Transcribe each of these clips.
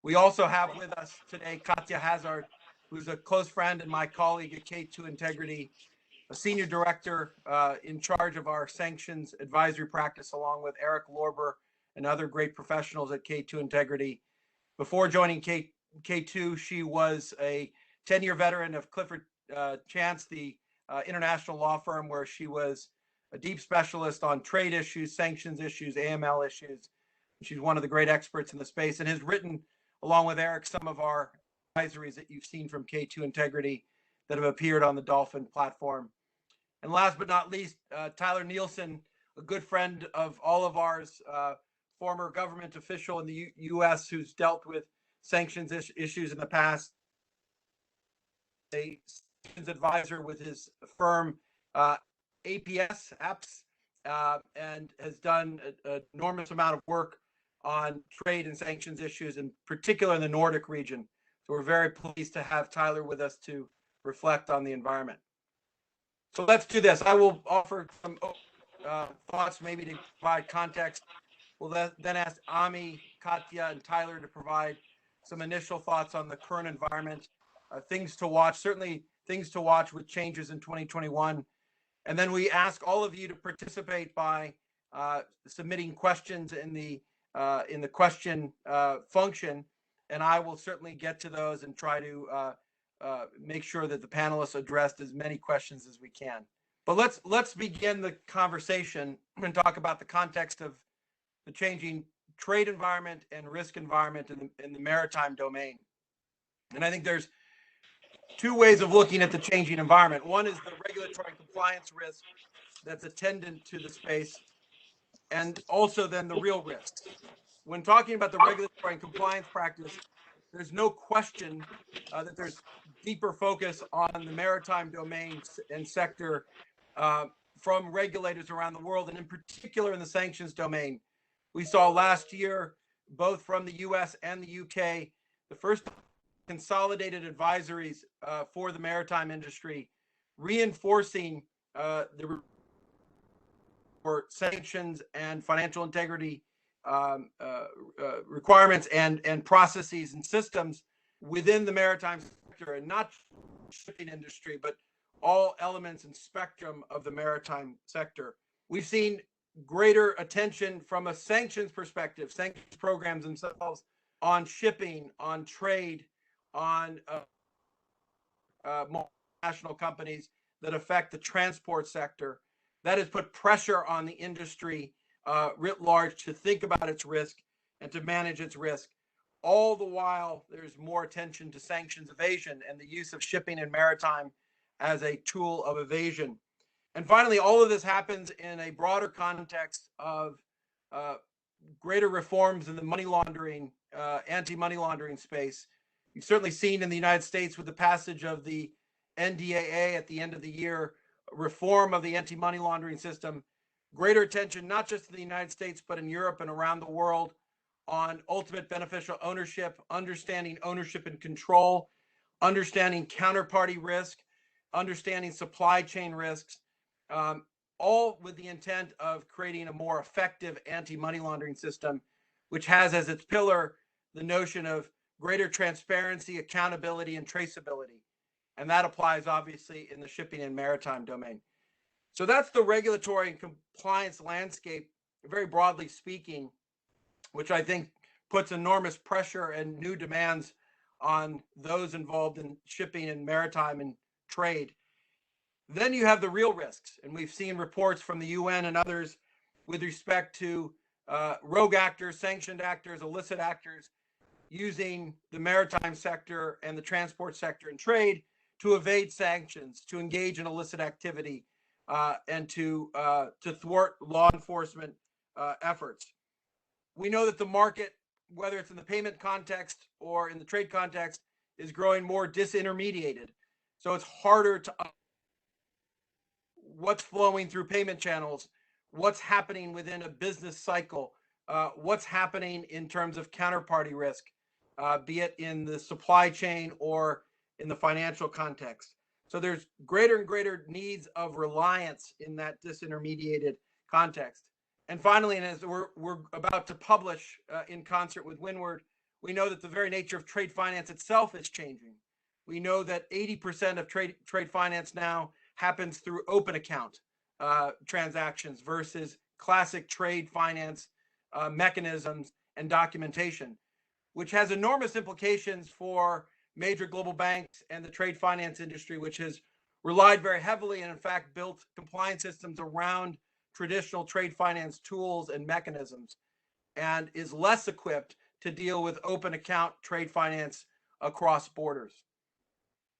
We also have with us today Katya Hazard, who's a close friend and my colleague at K2 Integrity, a senior director in charge of our sanctions advisory practice, along with Eric Lorber and other great professionals at K2 Integrity. Before joining K2, she was a 10-year veteran of Clifford Chance, the international law firm, where she was a deep specialist on trade issues, sanctions issues, AML issues. She's one of the great experts in the space and has written, along with Eric, some of our advisories that you've seen from K2 Integrity that have appeared on the Dolphin platform. And last but not least, Tyler Nielsen, a good friend of all of ours, former government official in the U.S. who's dealt with sanctions issues in the past, a sanctions advisor with his firm APS Apps, and has done an enormous amount of work on trade and sanctions issues, in particular in the Nordic region. So we're very pleased to have Tyler with us to reflect on the environment. So let's do this. I will offer some thoughts, maybe to provide context. We'll then ask Ami, Katya, and Tyler to provide some initial thoughts on the current environment, things to watch, certainly things to watch with changes in 2021. And then we ask all of you to participate by submitting questions in the question function, and I will certainly get to those and try to make sure that the panelists addressed as many questions as we can. But let's begin the conversation and talk about the context of the changing trade environment and risk environment in the maritime domain. And I think there's two ways of looking at the changing environment. One is the regulatory compliance risk that's attendant to the space, and also then the real risks. When talking about the regulatory and compliance practice, there's no question that there's deeper focus on the maritime domain and sector from regulators around the world, and in particular in the sanctions domain. We saw last year, both from the US and the UK, the first consolidated advisories for the maritime industry, reinforcing the for sanctions and financial integrity requirements and processes and systems within the maritime sector, and not shipping industry, but all elements and spectrum of the maritime sector. We've seen greater attention from a sanctions perspective, sanctions programs themselves on shipping, on trade, on multinational companies that affect the transport sector. That has put pressure on the industry writ large to think about its risk and to manage its risk. All the while, there's more attention to sanctions evasion and the use of shipping and maritime as a tool of evasion. And finally, all of this happens in a broader context of greater reforms in the money laundering, anti-money laundering space. You've certainly seen in the United States with the passage of the NDAA at the end of the year, reform of the anti-money laundering system, greater attention, not just in the United States, but in Europe and around the world, on ultimate beneficial ownership, understanding ownership and control, understanding counterparty risk, understanding supply chain risks, all with the intent of creating a more effective anti-money laundering system, which has as its pillar the notion of greater transparency, accountability, and traceability. And that applies obviously in the shipping and maritime domain. So that's the regulatory and compliance landscape, very broadly speaking, which I think puts enormous pressure and new demands on those involved in shipping and maritime and trade. Then you have the real risks, and we've seen reports from the UN and others with respect to rogue actors, sanctioned actors, illicit actors using the maritime sector and the transport sector and trade to evade sanctions, to engage in illicit activity, and to thwart law enforcement efforts. We know that the market, whether it's in the payment context or in the trade context, is growing more disintermediated. So it's harder to what's flowing through payment channels, what's happening within a business cycle, what's happening in terms of counterparty risk, be it in the supply chain or in the financial context. So there's greater and greater needs of reliance in that disintermediated context. And finally, and as we're about to publish in concert with Windward, We know that the very nature of trade finance itself is changing. We know that 80% of trade finance now happens through open account transactions versus classic trade finance mechanisms and documentation, which has enormous implications for major global banks and the trade finance industry, which has relied very heavily and in fact built compliance systems around traditional trade finance tools and mechanisms, and is less equipped to deal with open account trade finance across borders.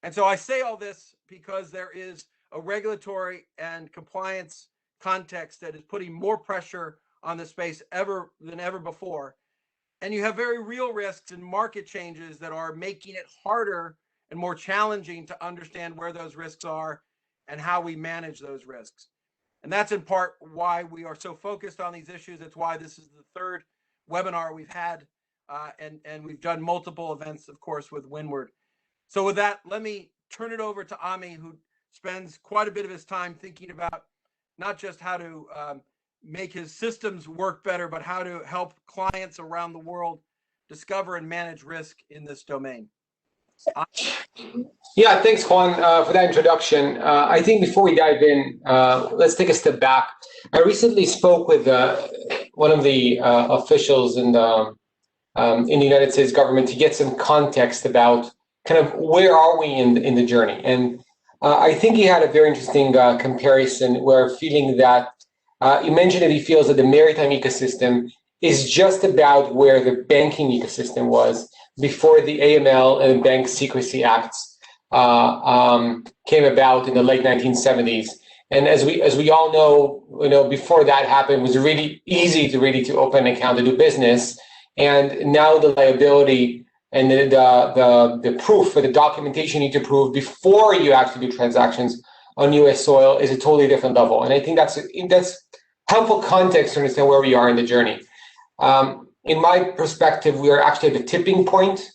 And so I say all this because there is a regulatory and compliance context that is putting more pressure on the space than ever before. And you have very real risks and market changes that are making it harder and more challenging to understand where those risks are and how we manage those risks. And that's in part why we are so focused on these issues. It's why this is the third webinar we've had, and we've done multiple events, of course, with Windward. So with that, let me turn it over to Ami, who spends quite a bit of his time thinking about not just how to make his systems work better, but how to help clients around the world discover and manage risk in this domain. Yeah, thanks, Juan, for that introduction. I think before we dive in, let's take a step back. I recently spoke with one of the officials in the United States government to get some context about kind of where are we in the journey. And I think he had a very interesting comparison where feeling that he mentioned that he feels that the maritime ecosystem is just about where the banking ecosystem was before the AML and Bank Secrecy Acts came about in the late 1970s. And as we all know, before that happened, it was really easy to open an account to do business. And now the liability and the proof for the documentation you need to prove before you actually do transactions on U.S. soil is a totally different level. And I think that's helpful context to understand where we are in the journey. In my perspective, we are actually at the tipping point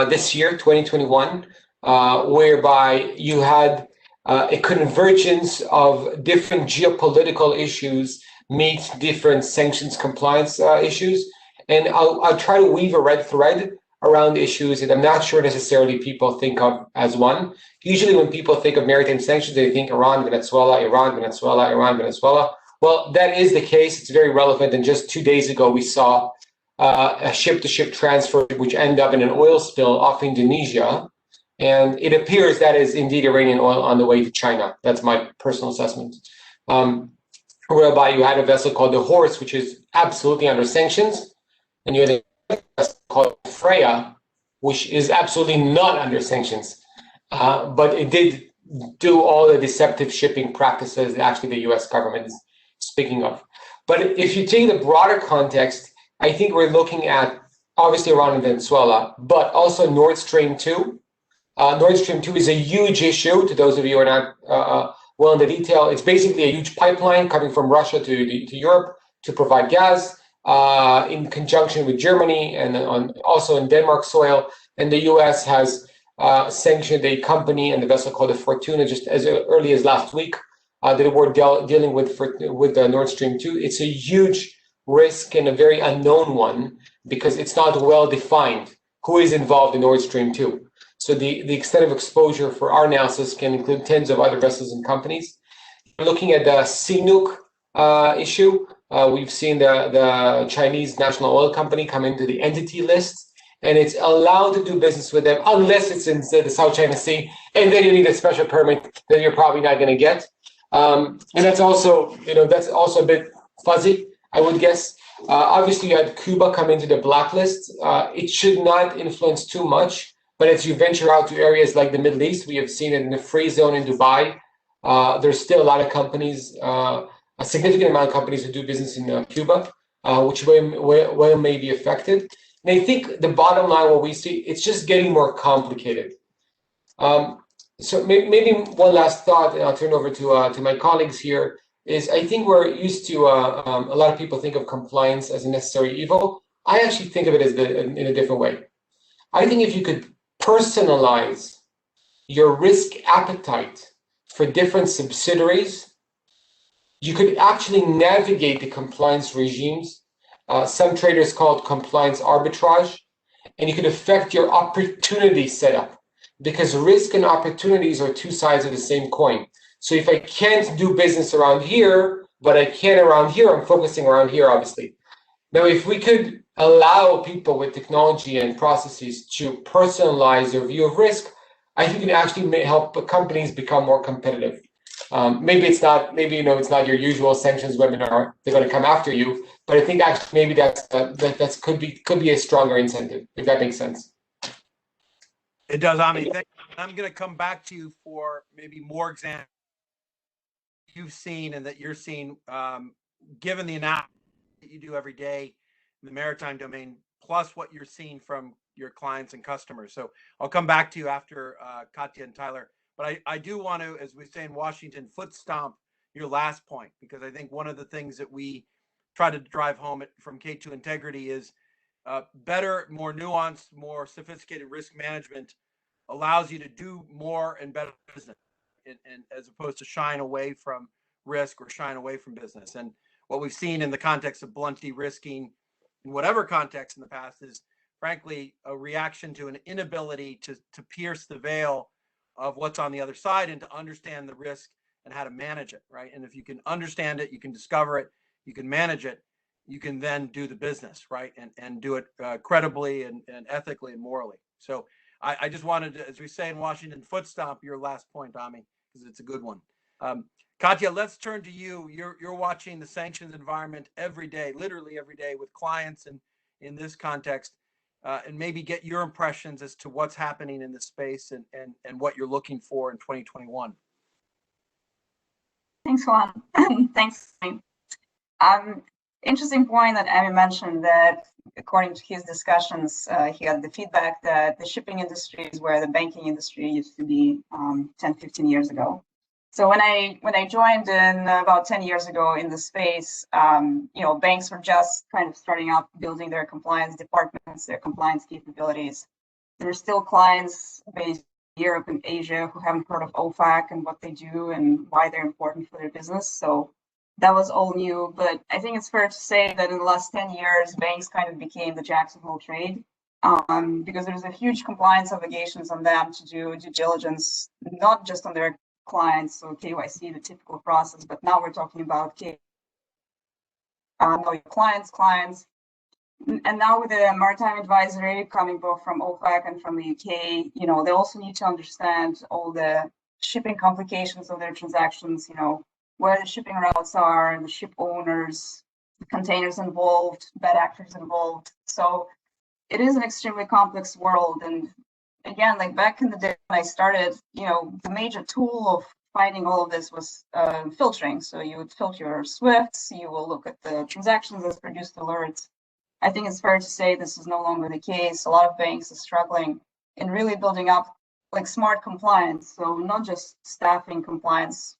this year, 2021, whereby you had a convergence of different geopolitical issues meet different sanctions compliance issues. And I'll try to weave a red thread around issues that I'm not sure necessarily people think of as one. Usually when people think of maritime sanctions, they think Iran, Venezuela, Iran, Venezuela, Iran, Venezuela. Well, that is the case. It's very relevant. And just 2 days ago, we saw a ship-to-ship transfer, which ended up in an oil spill off Indonesia. And it appears that is indeed Iranian oil on the way to China. That's my personal assessment. Whereby you had a vessel called the Horse, which is absolutely under sanctions. And you had a vessel called Freya, which is absolutely not under sanctions. But it did do all the deceptive shipping practices that actually the US government is speaking of. But if you take the broader context, I think we're looking at obviously Iran and Venezuela, but also Nord Stream 2. Nord Stream 2 is a huge issue. To those of you who are not well in the detail, it's basically a huge pipeline coming from Russia to Europe to provide gas in conjunction with Germany and also in Denmark soil. And the US has sanctioned a company and the vessel called the Fortuna just as early as last week that were dealing with the Nord Stream 2. It's a huge risk and a very unknown one because it's not well defined who is involved in Nord Stream 2. So the extent of exposure for our analysis can include tens of other vessels and companies. Looking at the CNOOC issue, we've seen the Chinese national oil company come into the entity list, and it's allowed to do business with them unless it's in the South China Sea, and then you need a special permit that you're probably not going to get. And that's also, a bit fuzzy, I would guess. Obviously, you had Cuba come into the blacklist. It should not influence too much, but as you venture out to areas like the Middle East, we have seen it in the free zone in Dubai. There's still a lot of companies, a significant amount of companies who do business in Cuba, which may be affected. And I think the bottom line, what we see, it's just getting more complicated. So maybe one last thought, and I'll turn over to my colleagues here, is I think we're used to, a lot of people think of compliance as a necessary evil. I actually think of it as in a different way. I think if you could personalize your risk appetite for different subsidiaries, you could actually navigate the compliance regimes. Some traders call it compliance arbitrage. and you can affect your opportunity setup, because risk and opportunities are two sides of the same coin. So if I can't do business around here, but I can around here, I'm focusing around here, obviously. Now, if we could allow people with technology and processes to personalize their view of risk, I think it actually may help companies become more competitive. Maybe it's not, maybe it's not your usual sanctions webinar. They're going to come after you, but I think actually maybe that's could be a stronger incentive, if that makes sense. It does, Ami. Thank you. I'm going to come back to you for maybe more examples you've seen and that you're seeing, given the analysis that you do every day in the maritime domain, plus what you're seeing from your clients and customers. So I'll come back to you after Katya and Tyler. But I do want to, as we say in Washington, foot stomp your last point, because I think one of the things that we try to drive home from K2 Integrity is better, more nuanced, more sophisticated risk management allows you to do more and better business, and as opposed to shying away from risk or shying away from business. And what we've seen in the context of blunt de-risking, in whatever context in the past, is frankly a reaction to an inability to pierce the veil of what's on the other side and to understand the risk and how to manage it, right? And if you can understand it, you can discover it, you can manage it, you can then do the business, right? And do it credibly and ethically and morally. So I just wanted to, as we say in Washington, foot stomp your last point, Ami, because it's a good one. Katya, let's turn to you. You're watching the sanctions environment every day, literally every day, with clients and in this context, and maybe get your impressions as to what's happening in this space and what you're looking for in 2021. Thanks, Juan. Thanks. Interesting point that Amy mentioned, that according to his discussions, he had the feedback that the shipping industry is where the banking industry used to be 10, 15 years ago. So when I joined in about 10 years ago in the space, banks were just kind of starting out building their compliance departments, their compliance capabilities. There are still clients based in Europe and Asia who haven't heard of OFAC and what they do and why they're important for their business. So that was all new, but I think it's fair to say that in the last 10 years, banks kind of became the jacks of all trade, because there's a huge compliance obligations on them to do due diligence, not just on their clients, so KYC, the typical process, but now we're talking about clients, and now with the Maritime Advisory coming both from OFAC and from the UK, they also need to understand all the shipping complications of their transactions, where the shipping routes are, and the ship owners, the containers involved, bad actors involved. So it is an extremely complex world. And again, like back in the day when I started, the major tool of finding all of this was filtering. So you would filter your SWIFTs, you will look at the transactions that produced alerts. I think it's fair to say this is no longer the case. A lot of banks are struggling in really building up like smart compliance. So not just staffing compliance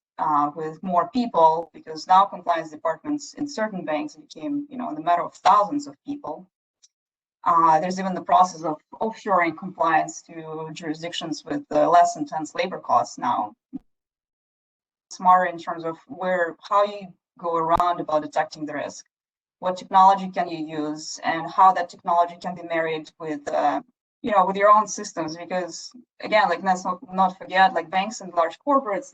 with more people, because now compliance departments in certain banks became, in the matter of thousands of people. There's even the process of offshoring compliance to jurisdictions with less intense labor costs now. Smarter in terms of how you go around about detecting the risk, what technology can you use, and how that technology can be married with, with your own systems. Because again, like let's not forget, like banks and large corporates,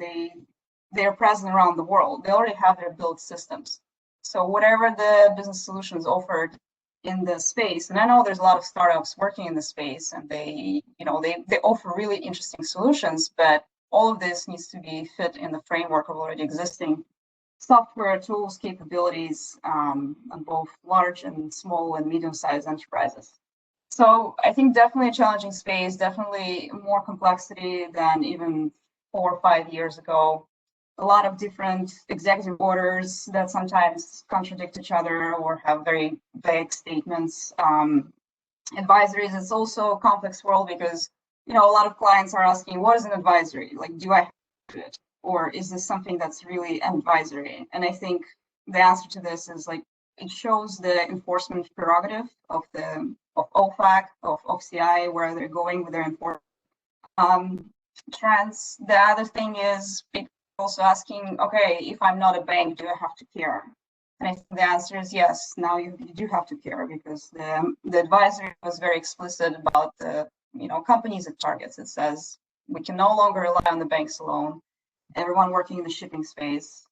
they're present around the world. They already have their built systems. So whatever the business solutions offered in the space, and I know there's a lot of startups working in the space, and they offer really interesting solutions, but all of this needs to be fit in the framework of already existing software tools, capabilities on both large and small and medium-sized enterprises. So I think definitely a challenging space, definitely more complexity than even 4 or 5 years ago. A lot of different executive orders that sometimes contradict each other or have very vague statements. Advisories is also a complex world because, a lot of clients are asking, what is an advisory? Like, do I have to do it? Or is this something that's really an advisory? And I think the answer to this is like, it shows the enforcement prerogative of OFAC, of OCI, where they're going with their enforcement trends. The other thing is also asking, okay, if I'm not a bank, do I have to care? And I think the answer is yes. Now you do have to care, because the advisory was very explicit about the companies it targets. It says we can no longer rely on the banks alone. Everyone working in the shipping space,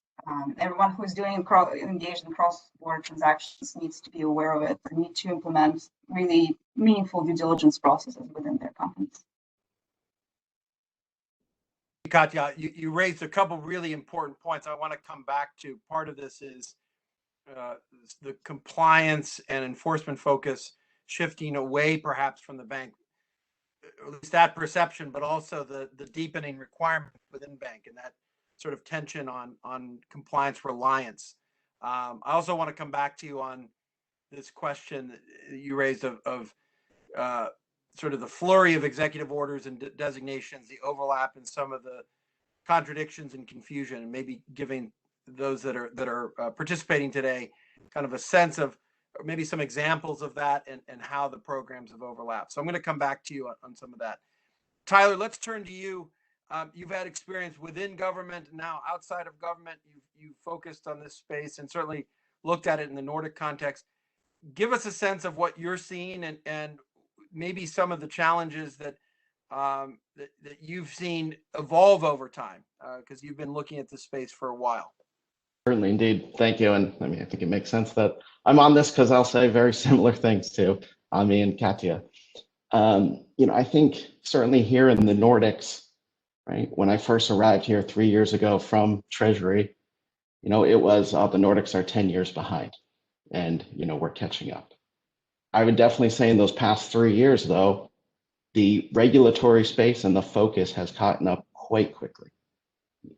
everyone who's engaged in cross-border transactions needs to be aware of it and need to implement really meaningful due diligence processes within their companies. Katya, you raised a couple really important points I want to come back to. Part of this is the compliance and enforcement focus shifting away perhaps from the bank, at least that perception, but also the deepening requirement within bank and that sort of tension on compliance reliance. I also want to come back to you on this question that you raised of sort of the flurry of executive orders and designations, the overlap in some of the contradictions and confusion, and maybe giving those that are participating today kind of a sense of maybe some examples of that and how the programs have overlapped. So I'm going to come back to you on some of that. Tyler, let's turn to you. You've had experience within government, now outside of government. You've focused on this space and certainly looked at it in the Nordic context. Give us a sense of what you're seeing and maybe some of the challenges that you've seen evolve over time, because you've been looking at this space for a while. Certainly, indeed. Thank you. And I mean, I think it makes sense that I'm on this because I'll say very similar things to Ami and Katya. I think certainly here in the Nordics, right, when I first arrived here 3 years ago from Treasury, it was, the Nordics are 10 years behind and, we're catching up. I would definitely say in those past 3 years, though, the regulatory space and the focus has caught up quite quickly.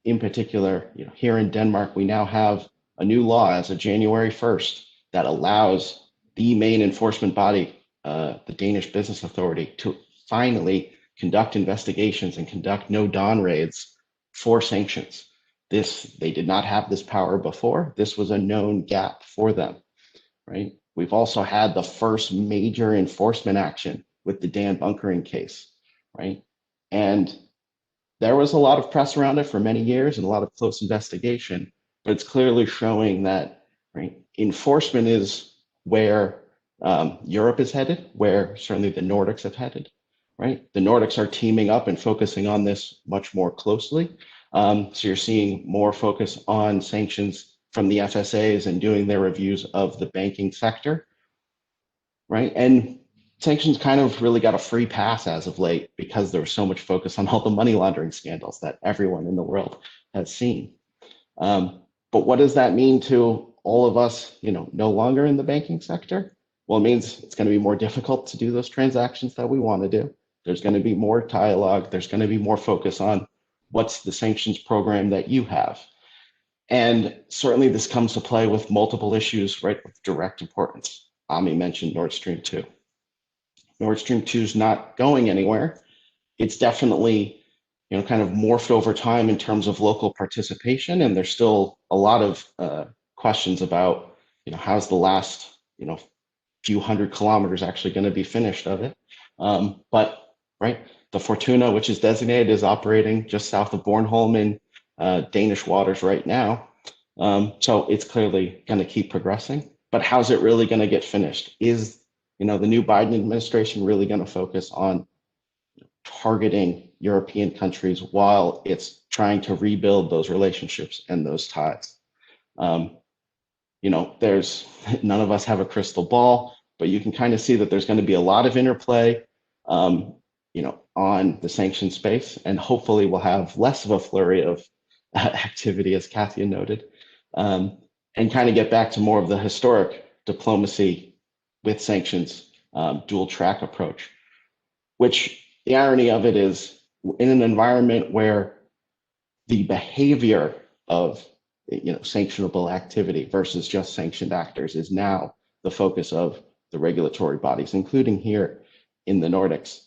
In particular, here in Denmark, we now have a new law as of January 1st that allows the main enforcement body, the Danish Business Authority, to finally conduct investigations and conduct no-don raids for sanctions. They did not have this power before. This was a known gap for them, right? We've also had the first major enforcement action with the Dan bunkering case, right? And there was a lot of press around it for many years and a lot of close investigation, but it's clearly showing that, right, enforcement is where Europe is headed, where certainly the Nordics have headed, right? The Nordics are teaming up and focusing on this much more closely. So you're seeing more focus on sanctions from the FSAs and doing their reviews of the banking sector, right? And sanctions kind of really got a free pass as of late because there was so much focus on all the money laundering scandals that everyone in the world has seen. But what does that mean to all of us, no longer in the banking sector? Well, it means it's going to be more difficult to do those transactions that we want to do. There's going to be more dialogue. There's going to be more focus on what's the sanctions program that you have. And certainly this comes to play with multiple issues, right, of direct importance. Ami mentioned Nord Stream 2. Nord Stream 2 is not going anywhere. It's definitely, kind of morphed over time in terms of local participation, and there's still a lot of questions about, how's the last, few hundred kilometers actually going to be finished of it. But right, the Fortuna, which is designated, is operating just south of Bornholm in Danish waters right now. So it's clearly going to keep progressing. But how's it really going to get finished? Is the new Biden administration really going to focus on targeting European countries while it's trying to rebuild those relationships and those ties? There's none of us have a crystal ball, but you can kind of see that there's going to be a lot of interplay, on the sanction space, and hopefully we'll have less of a flurry of activity, as Katya noted, and kind of get back to more of the historic diplomacy with sanctions, dual track approach, which the irony of it is in an environment where the behavior of sanctionable activity versus just sanctioned actors is now the focus of the regulatory bodies, including here in the Nordics.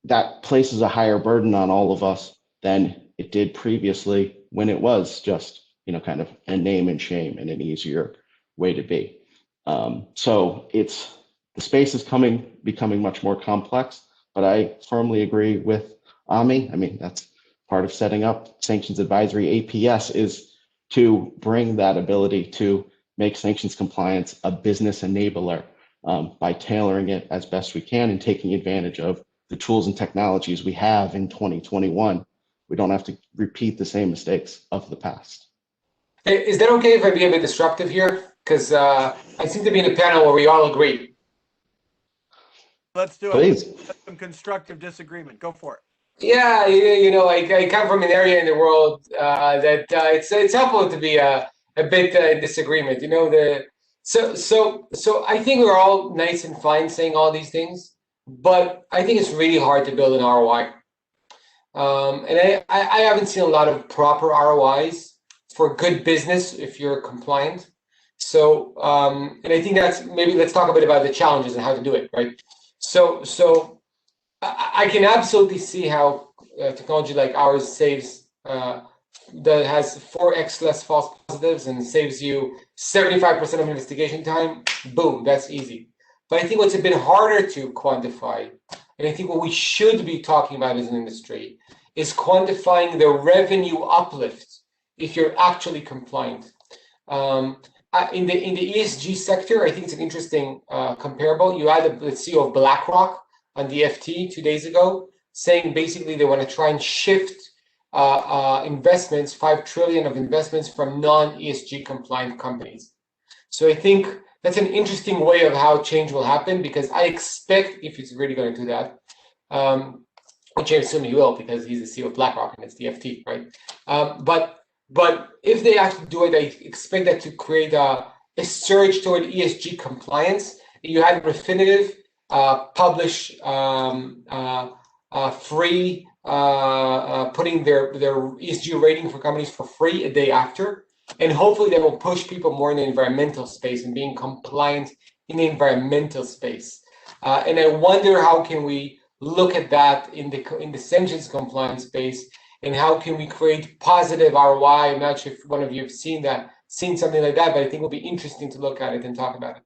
That places a higher burden on all of us than it did previously when it was just, kind of a name and shame and an easier way to be. So the space is becoming much more complex, but I firmly agree with Ami. I mean, that's part of setting up Sanctions Advisory APS, is to bring that ability to make sanctions compliance a business enabler by tailoring it as best we can and taking advantage of the tools and technologies we have in 2021. We don't have to repeat the same mistakes of the past. Hey, is that okay if I be a bit disruptive here? Because I seem to be in a panel where we all agree. Let's do it. Please. Some constructive disagreement. Go for it. Yeah, I come from an area in the world that it's helpful to be a bit in disagreement. So I think we're all nice and fine saying all these things, but I think it's really hard to build an ROI. And I haven't seen a lot of proper ROIs for good business if you're compliant. So and I think that's maybe let's talk a bit about the challenges and how to do it, right? So I can absolutely see how technology like ours saves that has 4x less false positives and saves you 75% of investigation time. Boom, that's easy. But I think what's a bit harder to quantify, and I think what we should be talking about as an industry, is quantifying the revenue uplift if you're actually compliant. In the ESG sector, I think it's an interesting comparable. You had the CEO of BlackRock on the FT 2 days ago, saying basically they want to try and shift investments, 5 trillion of investments from non-ESG compliant companies. So I think that's an interesting way of how change will happen, because I expect, if it's really going to do that, which I assume he will, because he's the CEO of BlackRock and it's the FT, right? But if they actually do it, I expect that to create a surge toward ESG compliance. You had Refinitiv publish free, putting their ESG rating for companies for free a day after. And hopefully that will push people more in the environmental space and being compliant in the environmental space. And I wonder how can we look at that in the sanctions compliance space, and how can we create positive ROI? I'm not sure if one of you have seen something like that, but I think it'll be interesting to look at it and talk about it.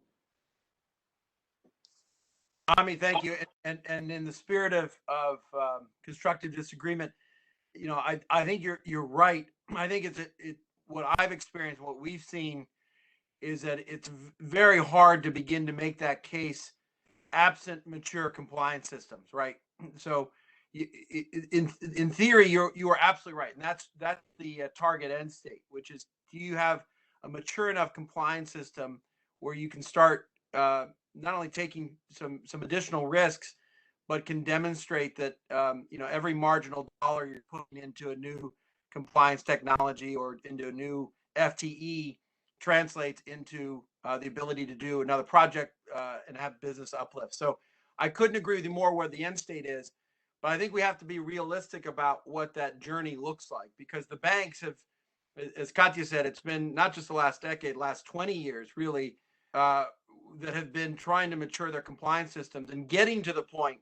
Ami, thank you. And in the spirit of constructive disagreement, I think you're right. I think what I've experienced, what we've seen, is that it's very hard to begin to make that case absent mature compliance systems, right? So, in theory, you are absolutely right, and that's the target end state, which is, do you have a mature enough compliance system where you can start not only taking some additional risks, but can demonstrate that every marginal dollar you're putting into a new compliance technology or into a new FTE translates into the ability to do another project and have business uplift. So I couldn't agree with you more where the end state is, but I think we have to be realistic about what that journey looks like, because the banks have, as Katya said, it's been not just the last decade, last 20 years really, that have been trying to mature their compliance systems and getting to the point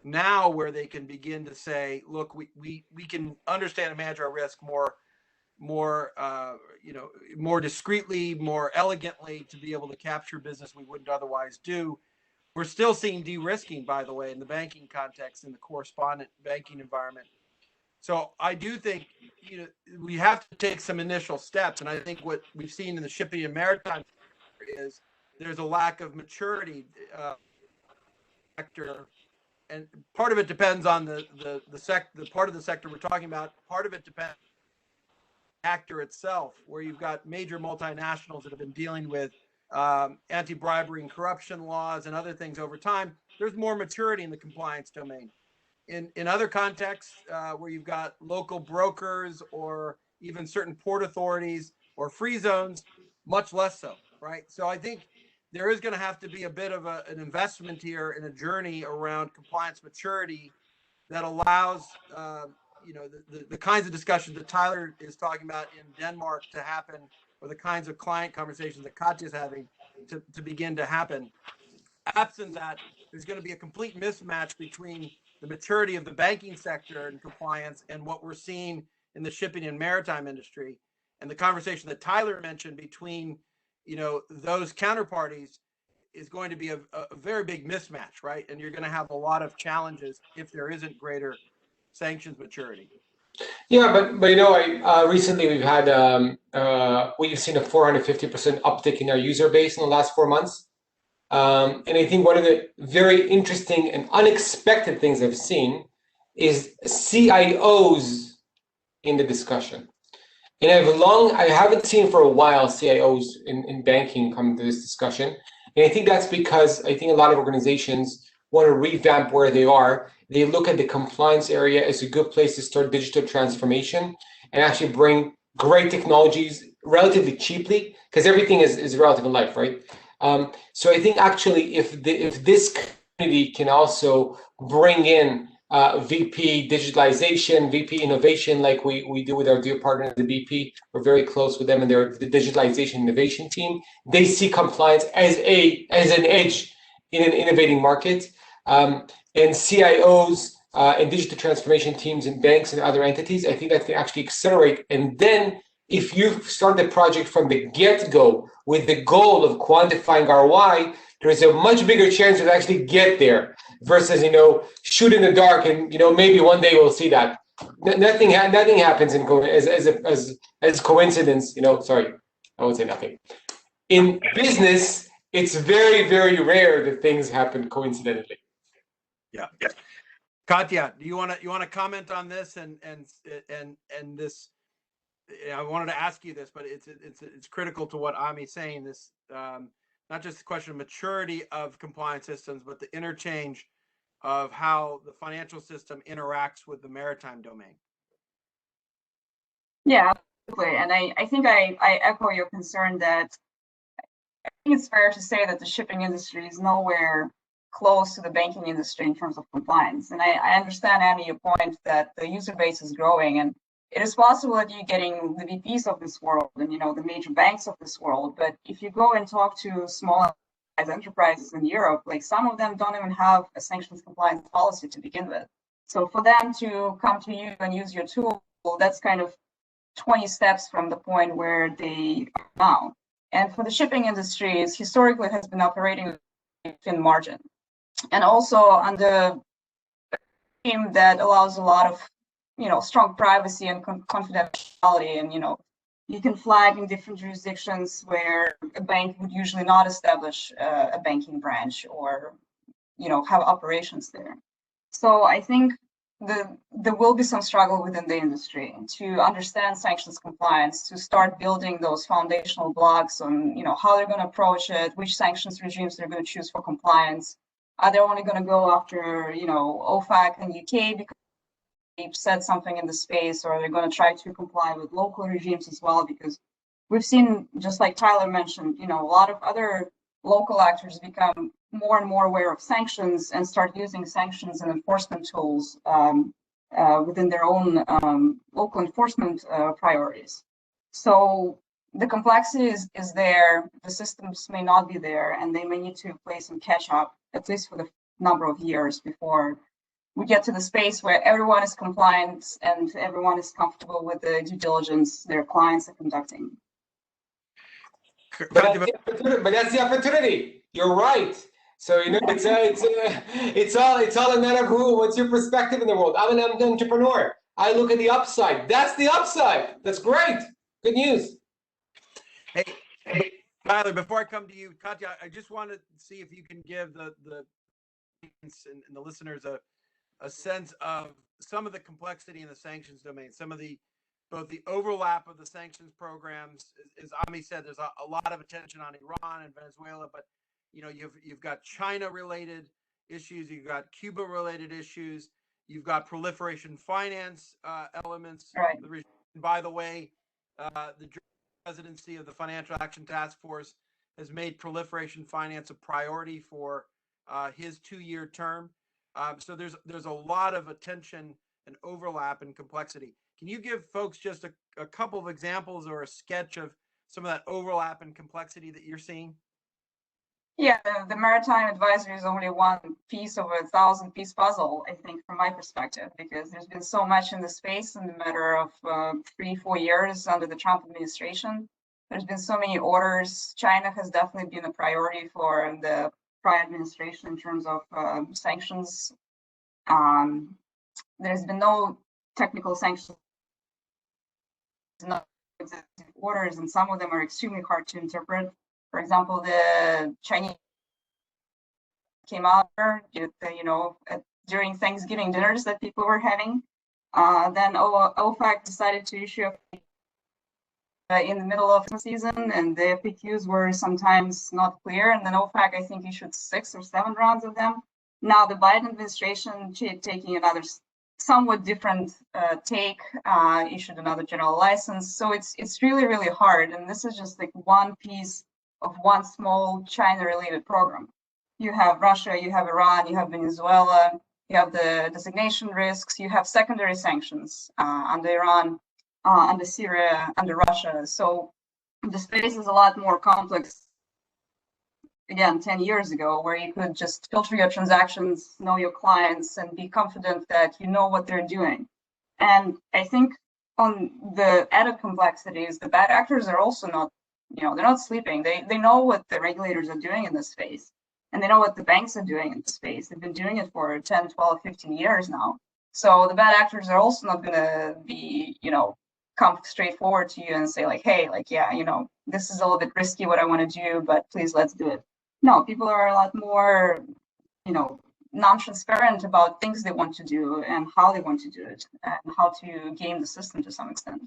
now where they can begin to say, look, we can understand and manage our risk more discreetly, more elegantly, to be able to capture business we wouldn't otherwise do. We're still seeing de-risking, by the way, in the banking context, in the correspondent banking environment. So I do think we have to take some initial steps, and I think what we've seen in the shipping and maritime is there's a lack of maturity sector, and part of it depends on the part of the sector we're talking about. Part of it depends actor itself, where you've got major multinationals that have been dealing with anti-bribery and corruption laws and other things over time. There's more maturity in the compliance domain. In other contexts where you've got local brokers or even certain port authorities or free zones, much less so, right? So I think there is going to have to be a bit of an investment here in a journey around compliance maturity that allows the kinds of discussions that Tyler is talking about in Denmark to happen, or the kinds of client conversations that Katya is having to begin to happen. Absent that, there's going to be a complete mismatch between the maturity of the banking sector and compliance and what we're seeing in the shipping and maritime industry. And the conversation that Tyler mentioned between those counterparties is going to be a very big mismatch, right? And you're going to have a lot of challenges if there isn't greater sanctions maturity. Yeah, but you know, recently we've seen a 450% uptick in our user base in the last 4 months. And I think one of the very interesting and unexpected things I've seen is CIOs in the discussion. And I haven't seen for a while CIOs in banking come to this discussion. And I think that's because I think a lot of organizations want to revamp where they are. They look at the compliance area as a good place to start digital transformation and actually bring great technologies relatively cheaply, because everything is relative in life, right? So I think actually if this community can also bring in VP digitalization, VP innovation, like we do with our dear partner, the BP. We're very close with them and their the digitalization innovation team. They see compliance as an edge in an innovating market. And CIOs and digital transformation teams in banks and other entities, I think that can actually accelerate. And then if you start the project from the get-go with the goal of quantifying ROI, there's a much bigger chance to actually get there versus, shoot in the dark and, maybe one day we'll see that. Nothing happens as coincidence, sorry, I won't say nothing. In business, it's very, very rare that things happen coincidentally. Yeah. Katya, do you want to comment on this and this? I wanted to ask you this, but it's critical to what Ami's saying. This not just the question of maturity of compliance systems, but the interchange of how the financial system interacts with the maritime domain. Yeah, absolutely. And I think I echo your concern that I think it's fair to say that the shipping industry is nowhere close to the banking industry in terms of compliance. And I understand, Amy, your point that the user base is growing, and it is possible that you're getting the VPs of this world and the major banks of this world. But if you go and talk to small enterprises in Europe, like some of them don't even have a sanctions compliance policy to begin with. So for them to come to you and use your tool, that's kind of 20 steps from the point where they are now. And for the shipping industries, historically, it has been operating within margin. And also under a scheme that allows a lot of, strong privacy and confidentiality. And, you can flag in different jurisdictions where a bank would usually not establish a banking branch or, have operations there. So I think there will be some struggle within the industry to understand sanctions compliance, to start building those foundational blocks on, how they're going to approach it, which sanctions regimes they're going to choose for compliance. Are they only going to go after, OFAC and UK because they've said something in the space, or they're going to try to comply with local regimes as well? Because we've seen, just like Tyler mentioned, a lot of other local actors become more and more aware of sanctions and start using sanctions and enforcement tools within their own local enforcement priorities. So the complexity is there, the systems may not be there, and they may need to play some catch up, at least for the number of years before we get to the space where everyone is compliant and everyone is comfortable with the due diligence their clients are conducting. But that's the opportunity. You're right. So it's all a matter of what's your perspective in the world. I'm an entrepreneur. I look at the upside. That's the upside. That's great. Good news. Hey, Tyler, before I come to you, Katya, I just want to see if you can give the and the listeners a sense of some of the complexity in the sanctions domain, some of both the overlap of the sanctions programs. As Ami said, there's a lot of attention on Iran and Venezuela, but you've got China-related issues, you've got Cuba-related issues, you've got proliferation finance elements. Right. By the way, the presidency of the Financial Action Task Force has made proliferation finance a priority for his 2-year term. So there's a lot of attention and overlap and complexity. Can you give folks just a couple of examples or a sketch of some of that overlap and complexity that you're seeing? Yeah, the Maritime Advisory is only one piece of a 1,000-piece puzzle, I think, from my perspective, because there's been so much in the space in the matter of 3-4 years under the Trump administration. There's been so many orders. China has definitely been a priority for the prior administration in terms of sanctions. There's been no technical sanctions not executive orders, and some of them are extremely hard to interpret. For example, the Chinese came out during Thanksgiving dinners that people were having. Then OFAC decided to issue in the middle of the season, and the FAQs were sometimes not clear. And then OFAC, I think, issued 6 or 7 rounds of them. Now the Biden administration, taking another somewhat different take, issued another general license. So it's really, really hard. And this is just like one piece of one small China-related program. You have Russia, you have Iran, you have Venezuela, you have the designation risks, you have secondary sanctions under Iran, under Syria, under Russia. So the space is a lot more complex, again, 10 years ago, where you could just filter your transactions, know your clients, and be confident that you know what they're doing. And I think on the added complexities, the bad actors are also not, they're not sleeping. They know what the regulators are doing in this space. And they know what the banks are doing in this space. They've been doing it for 10, 12, 15 years now. So the bad actors are also not going to be, come straight forward to you and say like, hey, like, yeah, this is a little bit risky what I want to do, but please let's do it. No, people are a lot more, non-transparent about things they want to do and how they want to do it and how to game the system to some extent.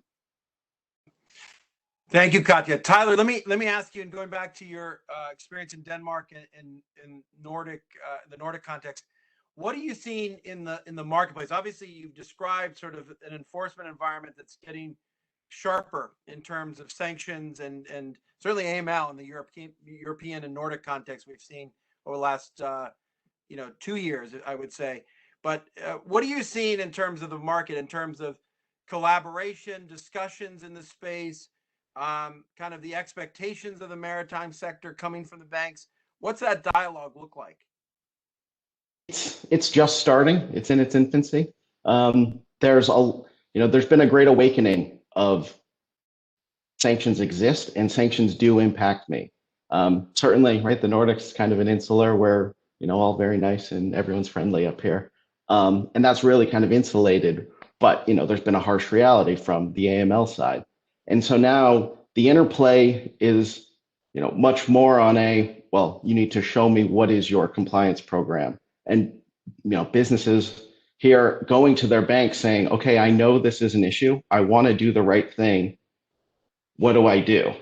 Thank you, Katya. Tyler, let me ask you, and going back to your experience in Denmark and in Nordic, the Nordic context, what are you seeing in the marketplace? Obviously, you've described sort of an enforcement environment that's getting sharper in terms of sanctions and certainly AML in the European and Nordic context we've seen over the last 2 years, I would say. But what are you seeing in terms of the market, in terms of collaboration, discussions in the space? Kind of the expectations of the maritime sector coming from the banks? What's that dialogue look like? It's just starting. It's in its infancy. There's been a great awakening of sanctions exist and sanctions do impact me. Certainly, right? The Nordics is kind of an insular where all very nice and everyone's friendly up here, and that's really kind of insulated. But there's been a harsh reality from the AML side. And so now the interplay is, much more on well, you need to show me what is your compliance program. And, businesses here going to their bank saying, okay, I know this is an issue. I want to do the right thing. What do I do?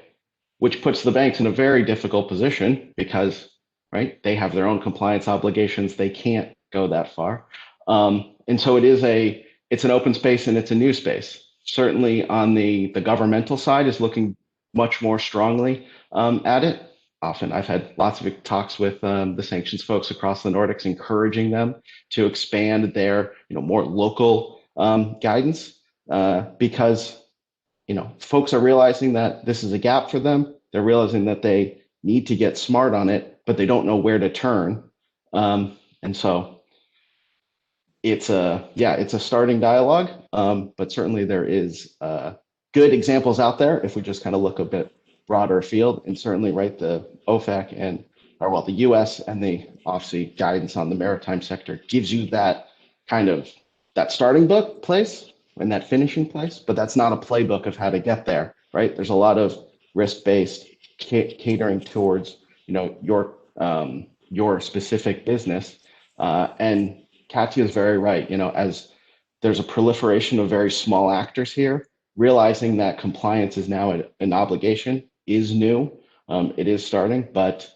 Which puts the banks in a very difficult position because, right, they have their own compliance obligations. They can't go that far. And so it's an open space and it's a new space. Certainly on the governmental side is looking much more strongly at it. Often I've had lots of talks with the sanctions folks across the Nordics, encouraging them to expand their more local guidance because folks are realizing that this is a gap for them. They're realizing that they need to get smart on it, but they don't know where to turn. And so it's a starting dialogue, but certainly there is good examples out there if we just kind of look a bit broader field. And certainly, right, the OFAC the US and the OFSI guidance on the maritime sector gives you that kind of that starting book place and that finishing place, but that's not a playbook of how to get there, right? There's a lot of risk-based catering towards your specific business, and Katya is very right. As there's a proliferation of very small actors here, realizing that compliance is now an obligation is new. It is starting, but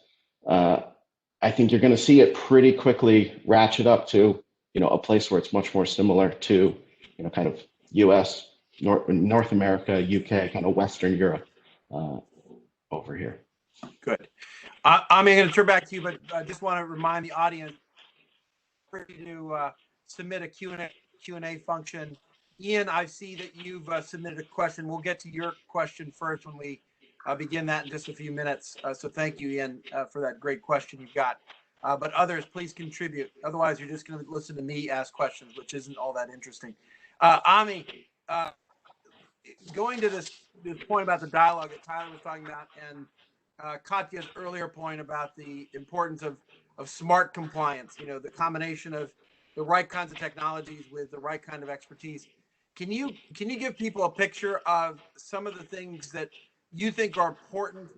I think you're going to see it pretty quickly ratchet up to a place where it's much more similar to kind of U.S., North America, UK, kind of Western Europe over here. Good. I'm going to turn back to you, but I just want to remind the audience to submit a Q&A function. Ian, I see that you've submitted a question. We'll get to your question first when we begin that in just a few minutes. So thank you, Ian, for that great question you've got. But others, please contribute. Otherwise, you're just going to listen to me ask questions, which isn't all that interesting. Ami, going to this point about the dialogue that Tyler was talking about, and Katya's earlier point about the importance of smart compliance, the combination of the right kinds of technologies with the right kind of expertise. can you give people a picture of some of the things that you think are important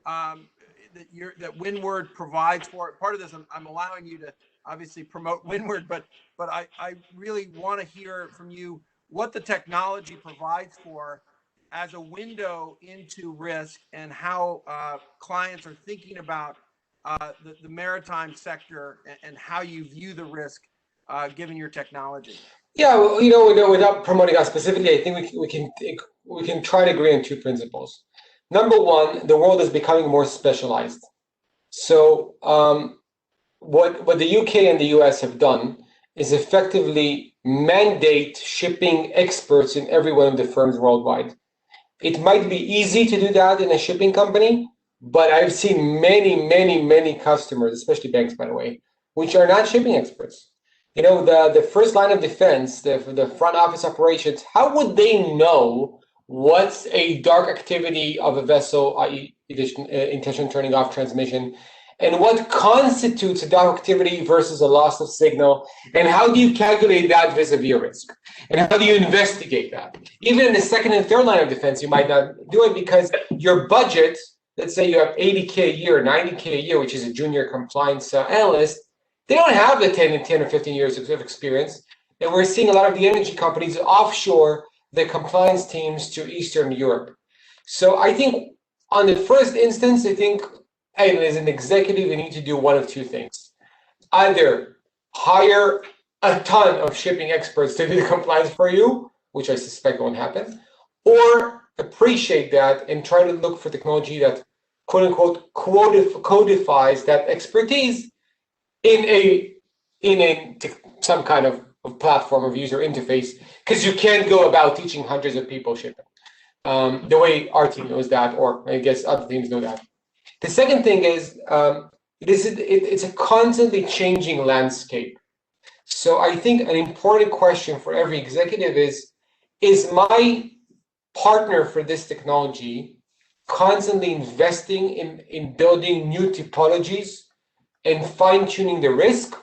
that Windward provides for it? Part of this, I'm allowing you to obviously promote Windward, but I really want to hear from you what the technology provides for as a window into risk and how clients are thinking about the maritime sector and how you view the risk given your technology. Yeah, well, without promoting us specifically, I think we can try to agree on two principles. Number one, the world is becoming more specialized. So what the UK and the US have done is effectively mandate shipping experts in every one of the firms worldwide. It might be easy to do that in a shipping company, but I've seen many customers, especially banks, by the way, which are not shipping experts. The first line of defense, the front office operations, how would they know what's a dark activity of a vessel, i.e. intention turning off transmission, and what constitutes a dark activity versus a loss of signal, and how do you calculate that vis-a-vis a risk? And how do you investigate that? Even in the second and third line of defense, you might not do it because your budget, let's say you have 80K a year, 90K a year, which is a junior compliance analyst, they don't have the 10 or 15 years of experience. And we're seeing a lot of the energy companies offshore the compliance teams to Eastern Europe. So I think on the first instance, I think, hey, as an executive, you need to do one of two things. Either hire a ton of shipping experts to do the compliance for you, which I suspect won't happen, or appreciate that and try to look for technology that quote unquote codifies that expertise in some kind of platform of user interface, because you can't go about teaching hundreds of people shipping the way our team knows that, or I guess other teams know that. The second thing is it's a constantly changing landscape. So I think an important question for every executive is my partner for this technology constantly investing in building new typologies and fine-tuning the risk,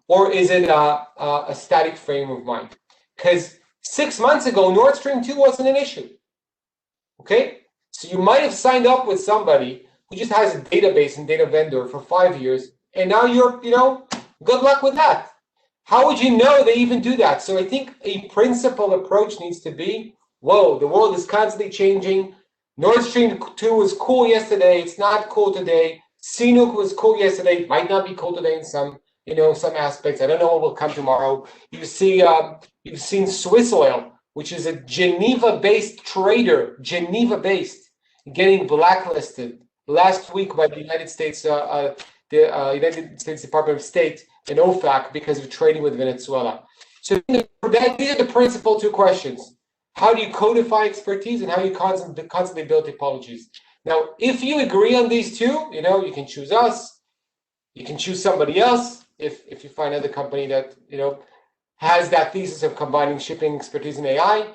or is it a static frame of mind? Because 6 months ago, Nord Stream 2 wasn't an issue, okay? So you might have signed up with somebody who just has a database and data vendor for 5 years, and now you're, good luck with that. How would you know they even do that? So I think a principled approach needs to be, whoa, the world is constantly changing. Nord Stream 2 was cool yesterday, it's not cool today. CNOOC was cool yesterday, might not be cool today in some aspects. I don't know what will come tomorrow. You've seen Swiss Oil, which is a Geneva-based trader, getting blacklisted last week by the United States, United States Department of State and OFAC because of trading with Venezuela. So these are the principal two questions. How do you codify expertise, and how do you constantly build typologies? Now, if you agree on these two, you can choose us, you can choose somebody else if you find another company that, has that thesis of combining shipping expertise and AI,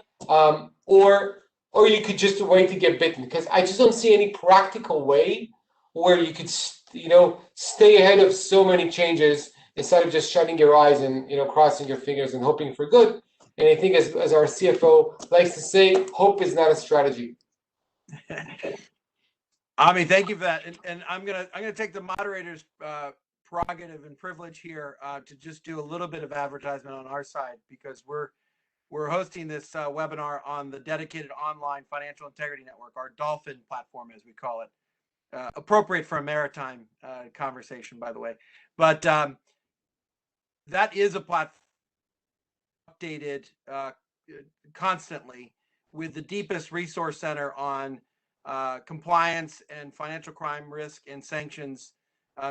or you could just wait to get bitten, because I just don't see any practical way where you could, stay ahead of so many changes instead of just shutting your eyes and, crossing your fingers and hoping for good. And I think as our CFO likes to say, hope is not a strategy. Ami, thank you for that. And I'm gonna take the moderator's prerogative and privilege here to just do a little bit of advertisement on our side, because we're hosting this webinar on the dedicated online financial integrity network, our Dolphin platform, as we call it, appropriate for a maritime conversation, by the way. But that is a platform updated constantly with the deepest resource center on compliance and financial crime risk and sanctions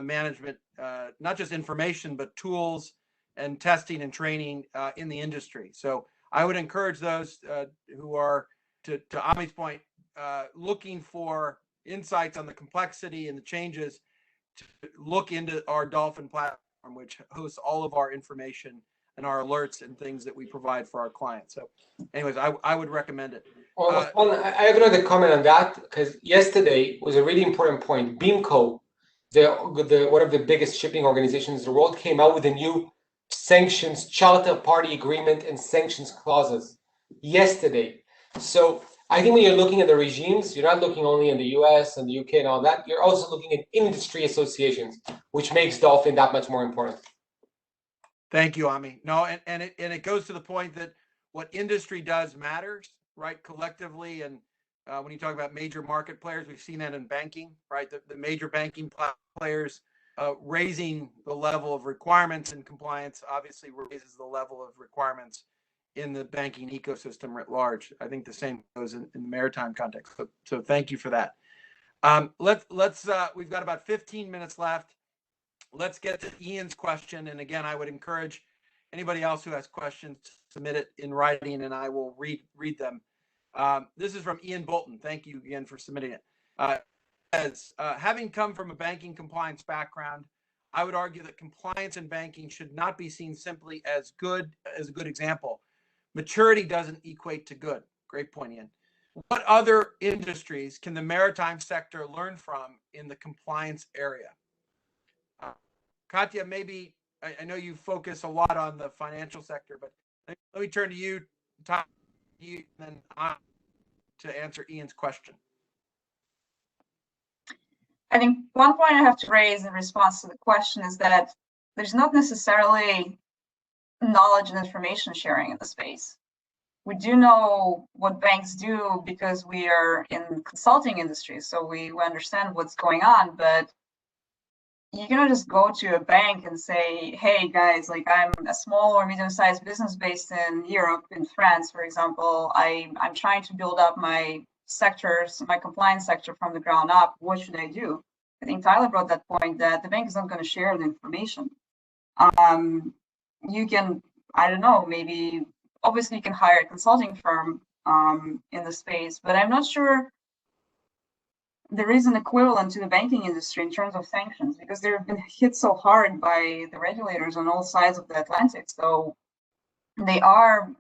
management, not just information, but tools and testing and training in the industry. So I would encourage those who are, to Ami's point, looking for insights on the complexity and the changes, to look into our Dolphin platform, which hosts all of our information and our alerts and things that we provide for our clients. So anyways, I would recommend it. Well, I have another comment on that, because yesterday was a really important point. BIMCO, one of the biggest shipping organizations in the world, came out with a new sanctions charter party agreement and sanctions clauses. yesterday. So I think when you're looking at the regimes, you're not looking only in the US and the UK and all that, you're also looking at industry associations, which makes Dolphin that much more important. Thank you, Ami. No, and it goes to the point that what industry does matters, right? Collectively, and when you talk about major market players, we've seen that in banking, right? The major banking players raising the level of requirements and compliance obviously raises the level of requirements in the banking ecosystem writ large. I think the same goes in the maritime context. So thank you for that. Let's we've got about 15 minutes left. Let's get to Ian's question. And again, I would encourage anybody else who has questions to submit it in writing, and I will read them. This is from Ian Bolton. Thank you again for submitting it. Having come from a banking compliance background, I would argue that compliance in banking should not be seen simply as a good example. Maturity doesn't equate to good. Great point, Ian. What other industries can the maritime sector learn from in the compliance area? Katya, maybe I know you focus a lot on the financial sector, but let me turn to you, Tom, and then on to answer Ian's question. I think one point I have to raise in response to the question is that there's not necessarily knowledge and information sharing in the space. We do know what banks do because we are in consulting industry, so we understand what's going on, but you cannot just go to a bank and say, hey guys, like I'm a small or medium-sized business based in Europe, in France, for example. I'm trying to build up my sectors, my compliance sector from the ground up. What should I do? I think Tyler brought that point that the bank is not going to share the information. You can, I don't know, maybe, obviously you can hire a consulting firm in the space, but I'm not sure there is an equivalent to the banking industry in terms of sanctions, because they've been hit so hard by the regulators on all sides of the Atlantic. So they are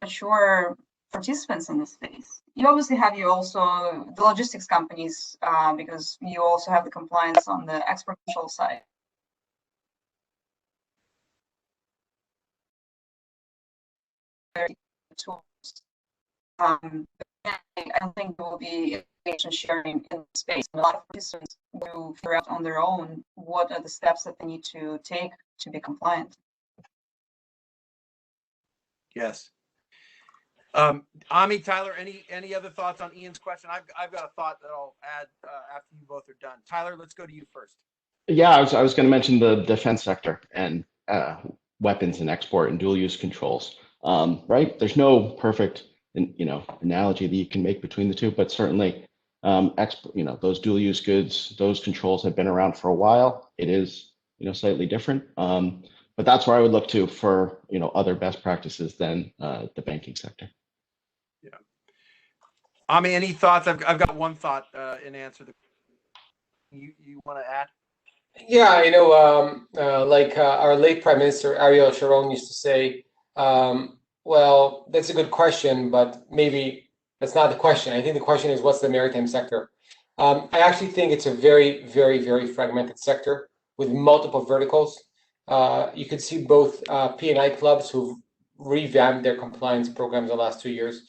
mature participants in this space. You obviously have also the logistics companies, because you also have the compliance on the export control side. Tools. I don't think there will be information sharing in space. A lot of participants will figure out on their own what are the steps that they need to take to be compliant. Yes. Ami, Tyler, any other thoughts on Ian's question? I've got a thought that I'll add after you both are done. Tyler, let's go to you first. Yeah, I was going to mention the defense sector and weapons and export and dual use controls. Right? There's no perfect analogy that you can make between the two, but certainly those dual use goods, those controls have been around for a while. It is slightly different, but that's where I would look to for other best practices than the banking sector. Yeah. Ami, any thoughts? I've got one thought in answer. You want to add? Yeah, like our late Prime Minister Ariel Sharon used to say, well, that's a good question, but maybe that's not the question. I think the question is, what's the maritime sector? I actually think it's a very, very, very fragmented sector with multiple verticals. You could see both P&I clubs who've revamped their compliance programs the last 2 years,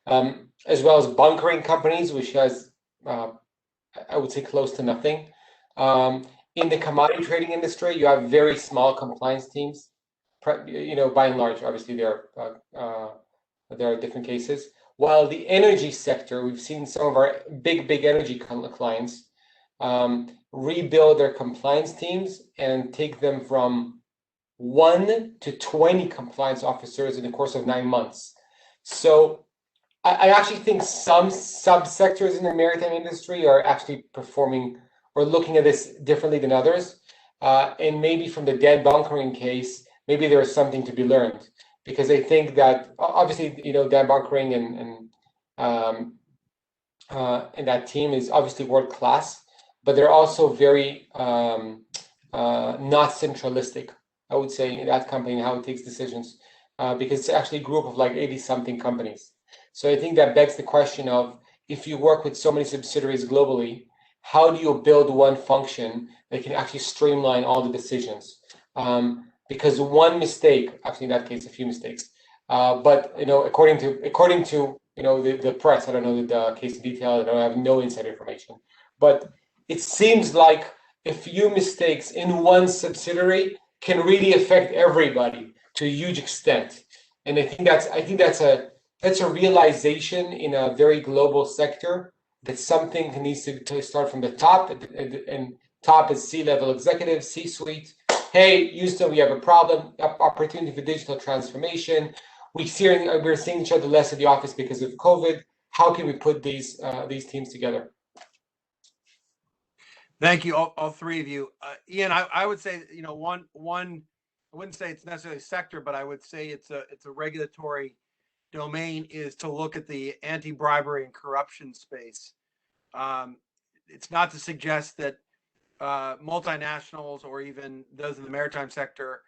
as well as bunkering companies, which has, I would say, close to nothing. In the commodity trading industry, you have very small compliance teams. By and large, obviously there are different cases. While the energy sector, we've seen some of our big energy clients rebuild their compliance teams and take them from 1 to 20 compliance officers in the course of 9 months. So I actually think some subsectors in the maritime industry are actually performing or looking at this differently than others. And maybe from the dead bunkering case, maybe there is something to be learned, because I think that obviously, dead bunkering and that team is obviously world class, but they're also very not centralistic, I would say, in that company and how it takes decisions, because it's actually a group of like 80-something companies. So I think that begs the question of, if you work with so many subsidiaries globally, how do you build one function that can actually streamline all the decisions? Because one mistake, actually in that case, a few mistakes, But according to the press, I don't know the case in detail. I have no inside information, but it seems like a few mistakes in one subsidiary can really affect everybody to a huge extent. And I think that's a realization in a very global sector, that something needs to start from the top, and top is C-level executives, C-suite. Hey, Houston, we have a problem, opportunity for digital transformation. We're seeing each other less at the office because of COVID. How can we put these teams together? Thank you, all three of you. Ian, I would say, one, I wouldn't say it's necessarily a sector, but I would say it's a regulatory domain, is to look at the anti-bribery and corruption space. It's not to suggest that multinationals or even those in the maritime sector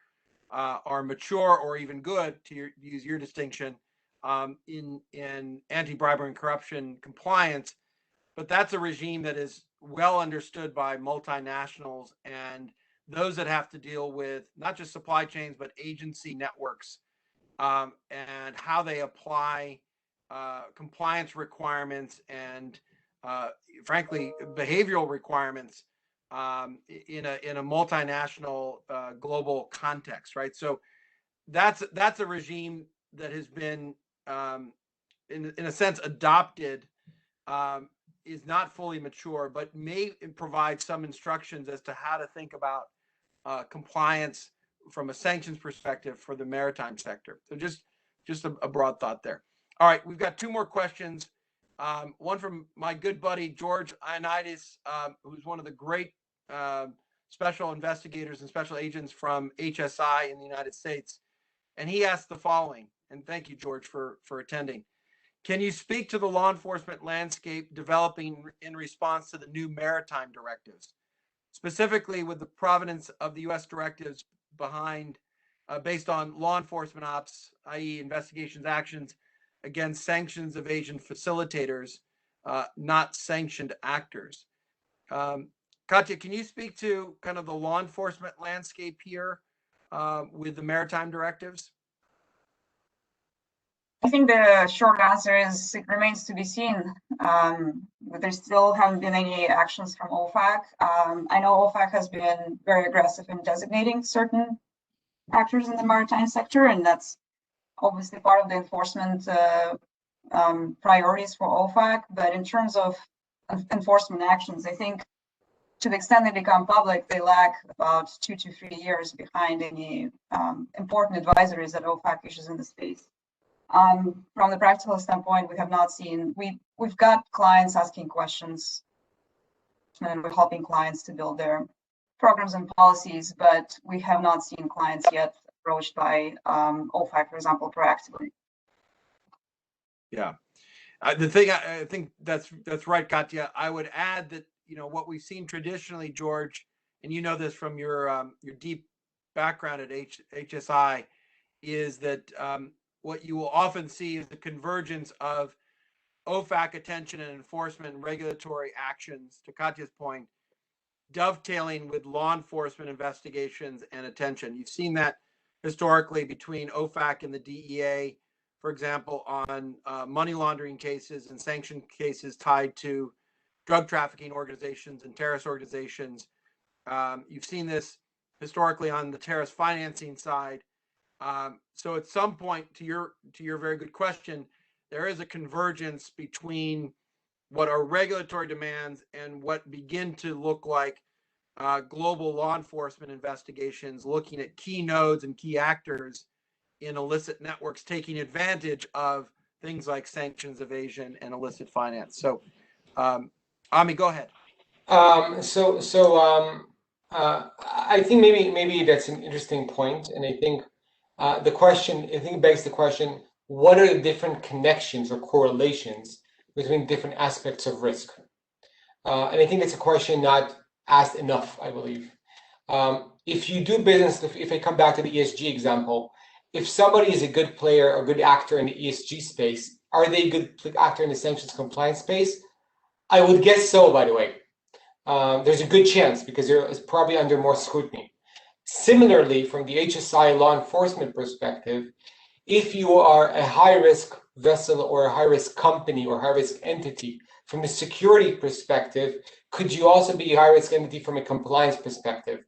are mature or even good, to use your distinction, in anti-bribery and corruption compliance, but that's a regime that is well understood by multinationals and those that have to deal with not just supply chains but agency networks, and how they apply compliance requirements and frankly behavioral requirements in a multinational global context, right? So that's a regime that has been in a sense adopted, is not fully mature, but may provide some instructions as to how to think about compliance from a sanctions perspective for the maritime sector. So just a broad thought there. All right, we've got two more questions. One from my good buddy George Ioannidis, who's one of the great special investigators and special agents from HSI in the United States, and he asked the following. And thank you, George, for attending. Can you speak to the law enforcement landscape developing in response to the new maritime directives, specifically with the provenance of the U.S. directives behind, based on law enforcement ops, i.e. investigations, actions against sanctions evasion facilitators, not sanctioned actors? Katya, can you speak to kind of the law enforcement landscape here with the maritime directives? I think the short answer is it remains to be seen. There still haven't been any actions from OFAC. I know OFAC has been very aggressive in designating certain actors in the maritime sector, and that's obviously part of the enforcement priorities for OFAC. But in terms of enforcement actions, I think to the extent they become public, they lag about 2 to 3 years behind any important advisories that OFAC issues in the space. From the practical standpoint, we have not seen, we've got clients asking questions, and we're helping clients to build their programs and policies, but we have not seen clients yet approached by OFAC, for example, proactively. Yeah, the thing, I think that's right, Katya. I would add that what we've seen traditionally, George, and this from your deep background at HSI, is that what you will often see is the convergence of OFAC attention and enforcement and regulatory actions, to Katya's point, dovetailing with law enforcement investigations and attention. You've seen that historically between OFAC and the DEA, for example, on money laundering cases and sanction cases tied to drug trafficking organizations and terrorist organizations. You've seen this historically on the terrorist financing side. So at some point, to your very good question, there is a convergence between what are regulatory demands and what begin to look like global law enforcement investigations, looking at key nodes and key actors in illicit networks, taking advantage of things like sanctions evasion and illicit finance. So, Ami, go ahead. I think maybe that's an interesting point, and I think it begs the question: what are the different connections or correlations between different aspects of risk? And I think it's a question not asked enough, I believe. If you do business, if I come back to the ESG example, if somebody is a good player or good actor in the ESG space, are they a good actor in the sanctions compliance space? I would guess so, by the way. There's a good chance because it's probably under more scrutiny. Similarly, from the HSI law enforcement perspective, if you are a high-risk vessel or a high-risk company or high-risk entity from a security perspective, could you also be a high-risk entity from a compliance perspective?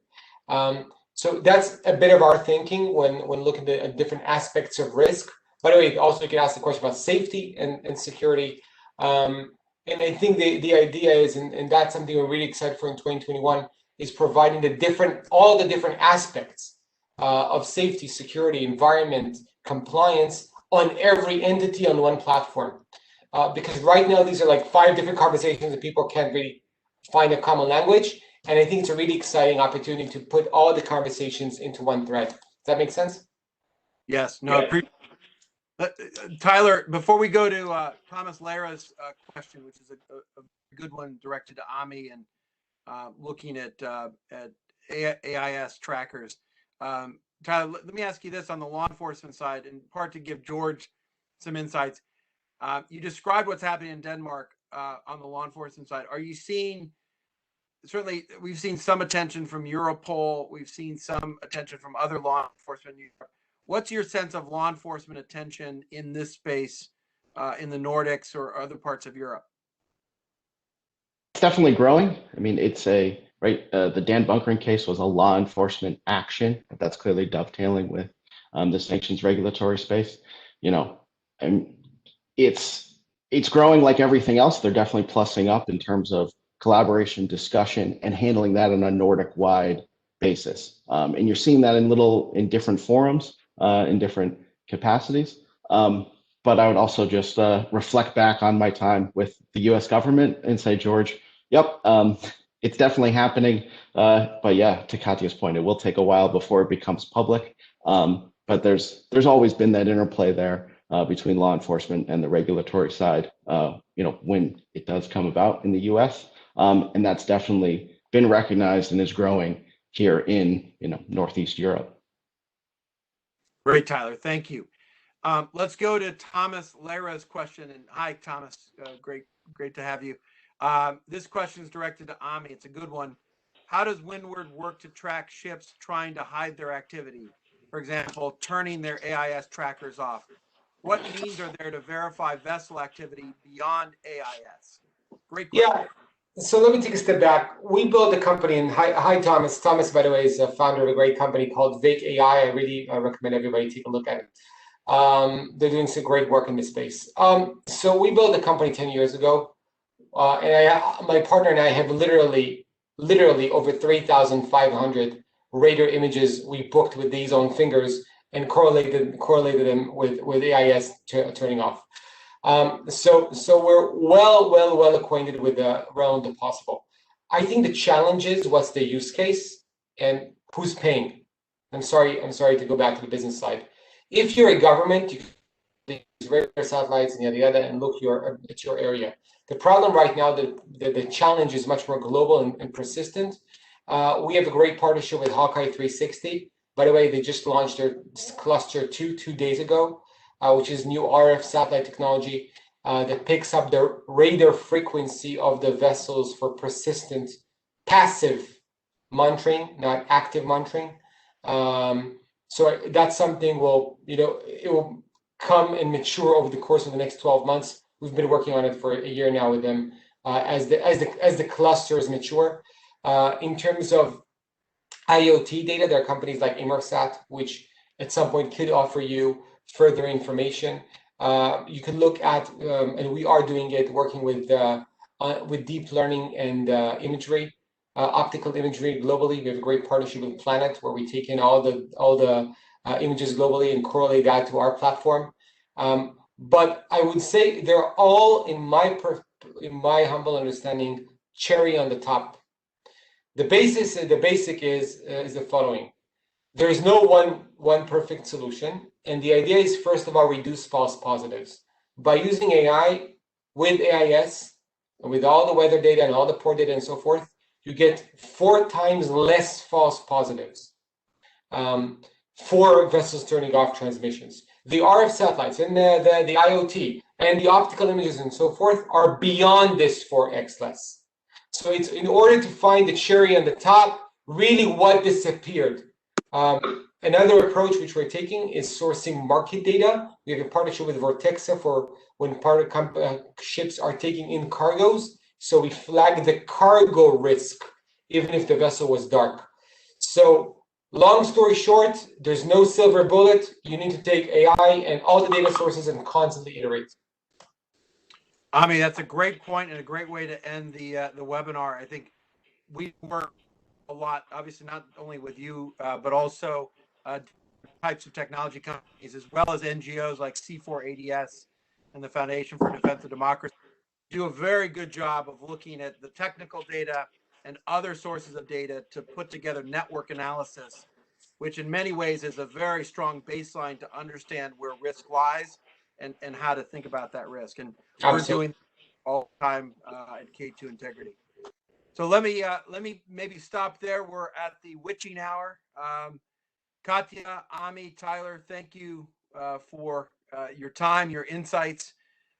So that's a bit of our thinking when looking at different aspects of risk. By the way, also you can ask the question about safety and security. And I think the idea is, and that's something we're really excited for in 2021, is providing all the different aspects of safety, security, environment, compliance on every entity on one platform. Because right now these are like 5 different conversations that people can't really find a common language. And I think it's a really exciting opportunity to put all the conversations into one thread. Does that make sense? Yes. No. Tyler, before we go to Thomas Lara's question, which is a good one directed to Ami and looking at AIS trackers. Tyler, let me ask you this on the law enforcement side, in part to give George some insights. You described what's happening in Denmark on the law enforcement side. Are you seeing, certainly we've seen some attention from Europol, we've seen some attention from other law enforcement. What's your sense of law enforcement attention in this space in the Nordics or other parts of Europe? It's definitely growing. I mean, it's the Dan Bunkering case was a law enforcement action. That's clearly dovetailing with the sanctions regulatory space. And it's growing like everything else. They're definitely plussing up in terms of collaboration, discussion, and handling that on a Nordic-wide basis. And you're seeing that in different forums, in different capacities. But I would also just reflect back on my time with the U.S. government and say, George, yep, it's definitely happening. But yeah, to Katya's point, it will take a while before it becomes public. But there's always been that interplay there between law enforcement and the regulatory side, when it does come about in the U.S. And that's definitely been recognized and is growing here in Northeast Europe. Great, Tyler. Thank you. Let's go to Thomas Lara's question. And hi, Thomas. Great to have you. This question is directed to Ami. It's a good one. How does Windward work to track ships trying to hide their activity? For example, turning their AIS trackers off. What means are there to verify vessel activity beyond AIS? Great question. Yeah. So let me take a step back. We built a company, and hi, Thomas. Thomas, by the way, is a founder of a great company called Vake AI. I really recommend everybody take a look at it. They're doing some great work in this space. So we built a company 10 years ago, and my partner and I have literally over 3,500 radar images we booked with these own fingers and correlated them with AIS turning off. So we're well acquainted with the realm of the possible. I think the challenge is what's the use case and who's paying. I'm sorry to go back to the business side. If you're a government, you can use radar satellites and yada and look at your area. The problem right now, the challenge is much more global and persistent. We have a great partnership with Hawkeye 360. By the way, they just launched their cluster 2 days ago, which is new RF satellite technology that picks up the radar frequency of the vessels for persistent passive monitoring, not active monitoring. So that's something it will come and mature over the course of the next 12 months. We've been working on it for a year now with them as the clusters mature. In terms of IoT data, there are companies like Inmarsat, which at some point could offer you further information. You can look at, and we are doing it, working with deep learning and imagery, optical imagery globally. We have a great partnership with Planet, where we take in all the images globally and correlate that to our platform. But I would say they're all, in my humble understanding, cherry on the top. The basic is the following. There is no one perfect solution, and the idea is, first of all, reduce false positives by using AI with AIS, with all the weather data and all the port data and so forth. You get 4 times less false positives for vessels turning off transmissions. The RF satellites and the IoT and the optical images and so forth are beyond this 4x less. So it's in order to find the cherry on the top, really what disappeared. Another approach which we're taking is sourcing market data. We have a partnership with Vortexa for when ships are taking in cargoes. So we flag the cargo risk, even if the vessel was dark. So long story short, there's no silver bullet. You need to take AI and all the data sources and constantly iterate. I mean, that's a great point and a great way to end the webinar. I think we work a lot, obviously not only with you, but also types of technology companies, as well as NGOs like C4ADS and the Foundation for Defense of Democracy, do a very good job of looking at the technical data and other sources of data to put together network analysis, which in many ways is a very strong baseline to understand where risk lies and how to think about that risk. And we're doing all the time at K2 Integrity. So let me maybe stop there. We're at the witching hour. Katya, Ami, Tyler, thank you for your time, your insights.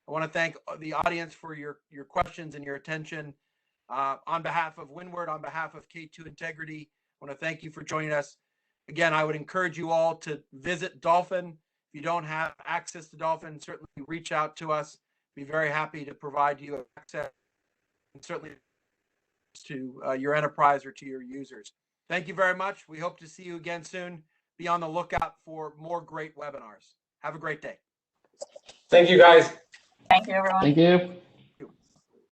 I want to thank the audience for your questions and your attention. On behalf of Windward, on behalf of K2 Integrity, I want to thank you for joining us. Again, I would encourage you all to visit Dolphin. If you don't have access to Dolphin, certainly reach out to us. Be very happy to provide you access, and certainly to your enterprise or to your users. Thank you very much. We hope to see you again soon. Be on the lookout for more great webinars. Have a great day. Thank you, guys. Thank you, everyone. Thank you.